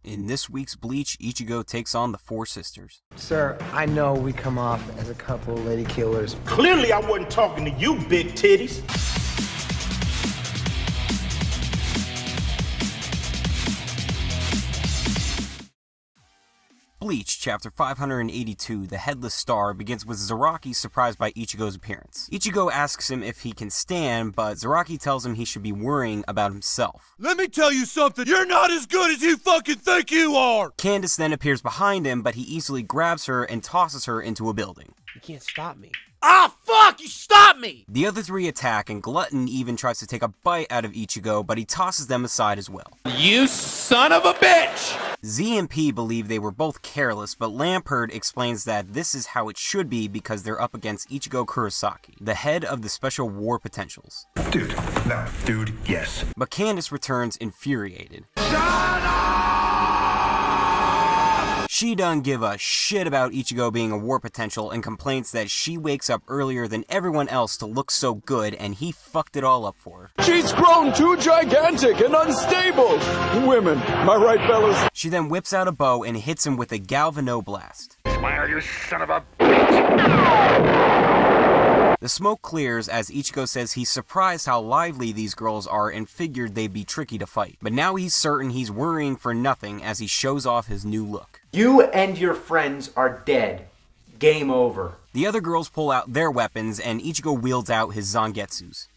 In this week's Bleach, Ichigo takes on the Four Sisters. Sir, I know we come off as a couple of lady killers. Clearly I wasn't talking to you, big titties. Bleach, chapter 582, The Headless Star, begins with Zaraki surprised by Ichigo's appearance. Ichigo asks him if he can stand, but Zaraki tells him he should be worrying about himself. Let me tell you something, you're not as good as you fucking think you are! Candace then appears behind him, but he easily grabs her and tosses her into a building. You can't stop me. Ah, fuck! You stopped me! The other three attack, and Glutton even tries to take a bite out of Ichigo, but he tosses them aside as well. You son of a bitch! Z and P believe they were both careless, but Lampert explains that this is how it should be because they're up against Ichigo Kurosaki, the head of the Special War Potentials. Dude, no. Dude, yes. But Candace returns infuriated. Shut up! She doesn't give a shit about Ichigo being a war potential and complains that she wakes up earlier than everyone else to look so good and he fucked it all up for her. She's grown too gigantic and unstable. Women, am I right, fellas? She then whips out a bow and hits him with a Galvano blast. Smile, you son of a bitch! The smoke clears as Ichigo says he's surprised how lively these girls are and figured they'd be tricky to fight. But now he's certain he's worrying for nothing as he shows off his new look. You and your friends are dead. Game over. The other girls pull out their weapons and Ichigo wields out his Zangetsus.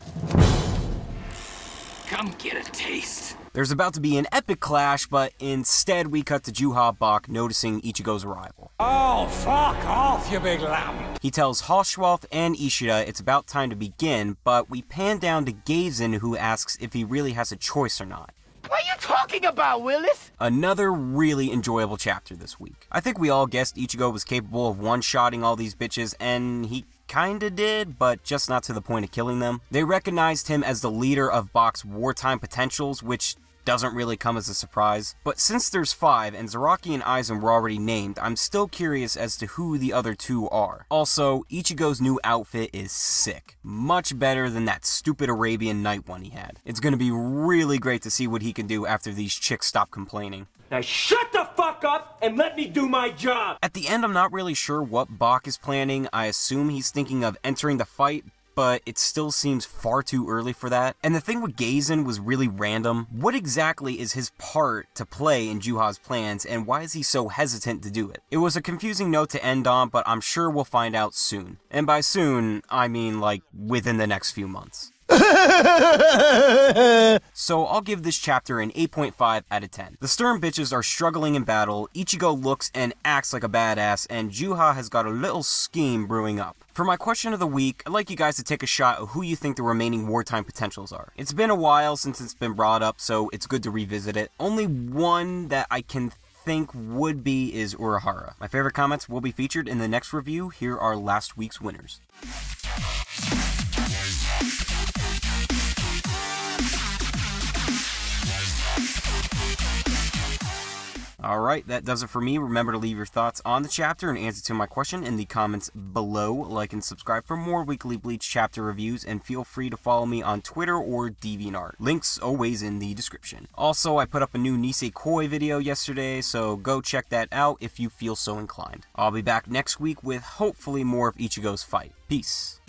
Come get a taste. There's about to be an epic clash, but instead we cut to Juha Bach noticing Ichigo's arrival. Oh, fuck off, you big lamb. He tells Hausschwalth and Ishida it's about time to begin, but we pan down to Gazen who asks if he really has a choice or not. What are you talking about, Willis? Another really enjoyable chapter this week. I think we all guessed Ichigo was capable of one-shotting all these bitches, and he kinda did, but just not to the point of killing them. They recognized him as the leader of Bach's wartime potentials, which doesn't really come as a surprise. But since there's 5 and Zaraki and Aizen were already named, I'm still curious as to who the other 2 are. Also, Ichigo's new outfit is sick. Much better than that stupid Arabian Night one he had. It's gonna be really great to see what he can do after these chicks stop complaining. Now shut the fuck up and let me do my job! At the end, I'm not really sure what Bach is planning. I assume he's thinking of entering the fight, but it still seems far too early for that. And the thing with Gazen was really random. What exactly is his part to play in Juha's plans, and why is he so hesitant to do it? It was a confusing note to end on, but I'm sure we'll find out soon. And by soon, I mean like within the next few months. So I'll give this chapter an 8.5 out of 10. The stern bitches are struggling in battle, Ichigo looks and acts like a badass, and Juha has got a little scheme brewing up. For my question of the week, I'd like you guys to take a shot at who you think the remaining wartime potentials are. It's been a while since it's been brought up, so it's good to revisit it. Only one that I can think would be is Urahara. My favorite comments will be featured in the next review. Here are last week's winners. Alright, that does it for me. Remember to leave your thoughts on the chapter and answer to my question in the comments below. Like and subscribe for more weekly Bleach chapter reviews, and feel free to follow me on Twitter or DeviantArt. Links always in the description. Also, I put up a new Nisekoi video yesterday, so go check that out if you feel so inclined. I'll be back next week with hopefully more of Ichigo's fight. Peace.